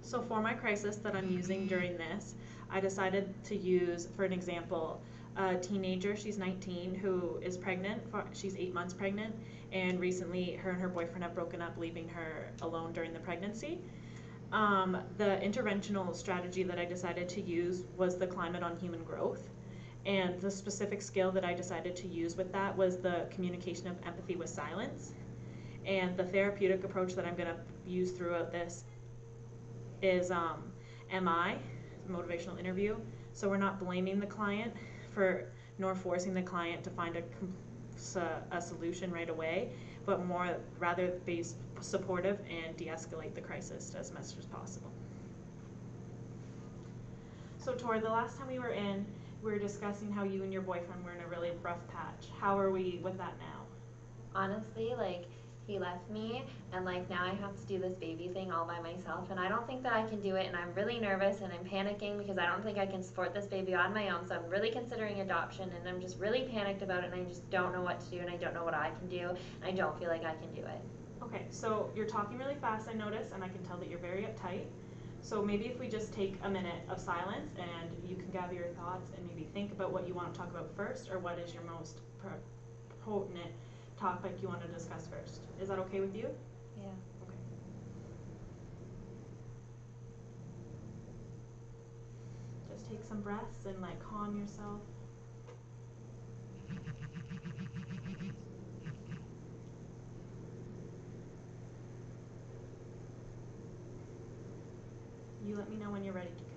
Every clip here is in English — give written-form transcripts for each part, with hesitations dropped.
So for my crisis that I'm using during this, I decided to use, for an example, a teenager, she's 19, who is pregnant, she's 8 months pregnant, and recently her and her boyfriend have broken up, leaving her alone during the pregnancy. The interventional strategy that I decided to use was the climate on human growth. And the specific skill that I decided to use with that was the communication of empathy with silence. And the therapeutic approach that I'm going to use throughout this is MI, motivational interview. So we're not blaming the client for, nor forcing the client to find a solution right away, but more rather be supportive and de-escalate the crisis as much as possible. So Tori, the last time we were in, we were discussing how you and your boyfriend were in a really rough patch. How are we with that now? Honestly, like, he left me, and like now I have to do this baby thing all by myself, and I don't think that I can do it, and I'm really nervous and I'm panicking because I don't think I can support this baby on my own. So I'm really considering adoption, and I'm just really panicked about it, and I just don't know what to do, and I don't know what I can do, and I don't feel like I can do it. Okay, so you're talking really fast, I notice, and I can tell that you're very uptight. So maybe if we just take a minute of silence and you can gather your thoughts and maybe think about what you want to talk about first, or what is your most potent topic you want to discuss first. Is that okay with you? Yeah. Okay. Just take some breaths and like calm yourself. You let me know when you're ready to continue.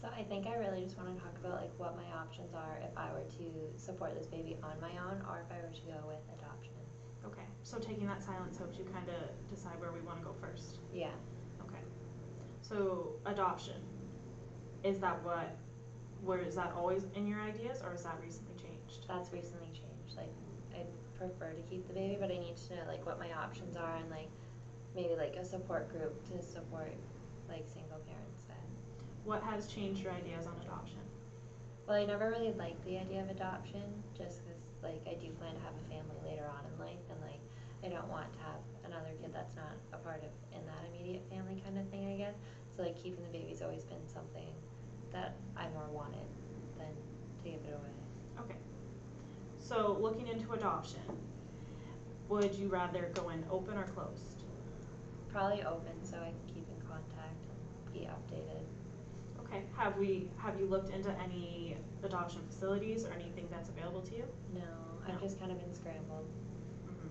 So I think I really just want to talk about like what my options are if I were to support this baby on my own, or if I were to go with adoption. Okay, so taking that silence helps you kind of decide where we want to go first. Yeah. Okay. So adoption, is that where is that always in your ideas, or is that recently changed? That's recently changed. Like, I'd prefer to keep the baby, but I need to know like what my options are, and like maybe like a support group to support like single parents then. What has changed your ideas on adoption? Well, I never really liked the idea of adoption, just because like I do plan to have a family later on in life, and like I don't want to have another kid that's not a part of in that immediate family kind of thing, I guess. So like keeping the baby's always been something that I more wanted than to give it away. Okay. So looking into adoption, would you rather go in open or closed? Probably open so I can keep in contact and be updated. Okay. Have you looked into any adoption facilities or anything that's available to you? No, I've No. just kind of been scrambled. Mm-hmm.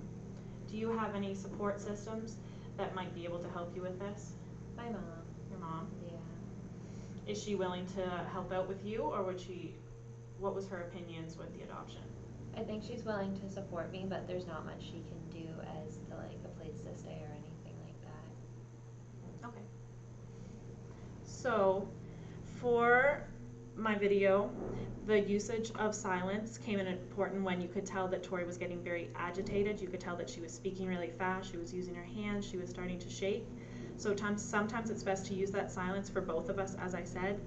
Do you have any support systems that might be able to help you with this? My mom. Your mom? Yeah. Is she willing to help out with you, or what was her opinions with the adoption? I think she's willing to support me, but there's not much she can do as to like a place to stay or anything like that. Okay. So, for my video, the usage of silence came in important when you could tell that Tori was getting very agitated. You could tell that she was speaking really fast. She was using her hands. She was starting to shake. So sometimes it's best to use that silence for both of us, as I said,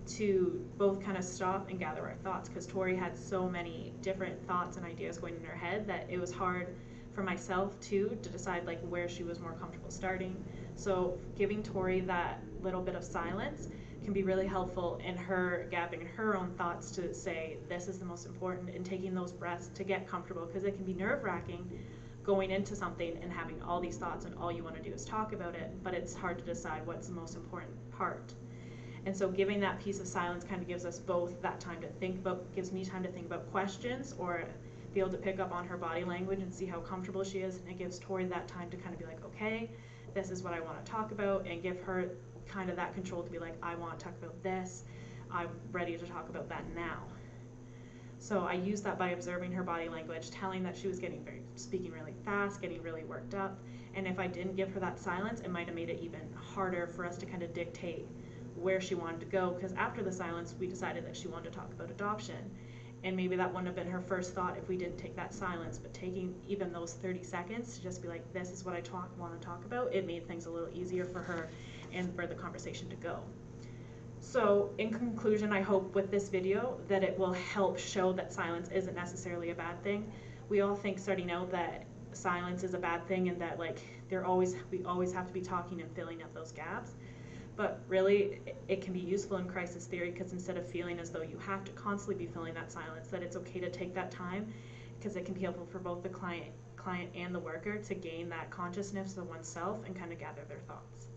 to both kind of stop and gather our thoughts, because Tori had so many different thoughts and ideas going in her head that it was hard for myself too to decide like where she was more comfortable starting. So giving Tori that little bit of silence can be really helpful in her gathering her own thoughts to say this is the most important, and taking those breaths to get comfortable, because it can be nerve-wracking going into something and having all these thoughts and all you want to do is talk about it, but it's hard to decide what's the most important part. And so giving that piece of silence kind of gives us both that time to think about, gives me time to think about questions, or be able to pick up on her body language and see how comfortable she is, and it gives Tori that time to kind of be like, okay, this is what I want to talk about, and give her kind of that control to be like, I want to talk about this, I'm ready to talk about that now. So I used that by observing her body language, telling that she was speaking really fast, getting really worked up, and if I didn't give her that silence, it might have made it even harder for us to kind of dictate where she wanted to go, because after the silence we decided that she wanted to talk about adoption, and maybe that wouldn't have been her first thought if we didn't take that silence, but taking even those 30 seconds to just be like, this is what I want to talk about, it made things a little easier for her and for the conversation to go. So in conclusion, I hope with this video that it will help show that silence isn't necessarily a bad thing. We all think starting out that silence is a bad thing and that like we always have to be talking and filling up those gaps. But really, it can be useful in crisis theory because instead of feeling as though you have to constantly be filling that silence, that it's okay to take that time because it can be helpful for both the client and the worker to gain that consciousness of oneself and kind of gather their thoughts.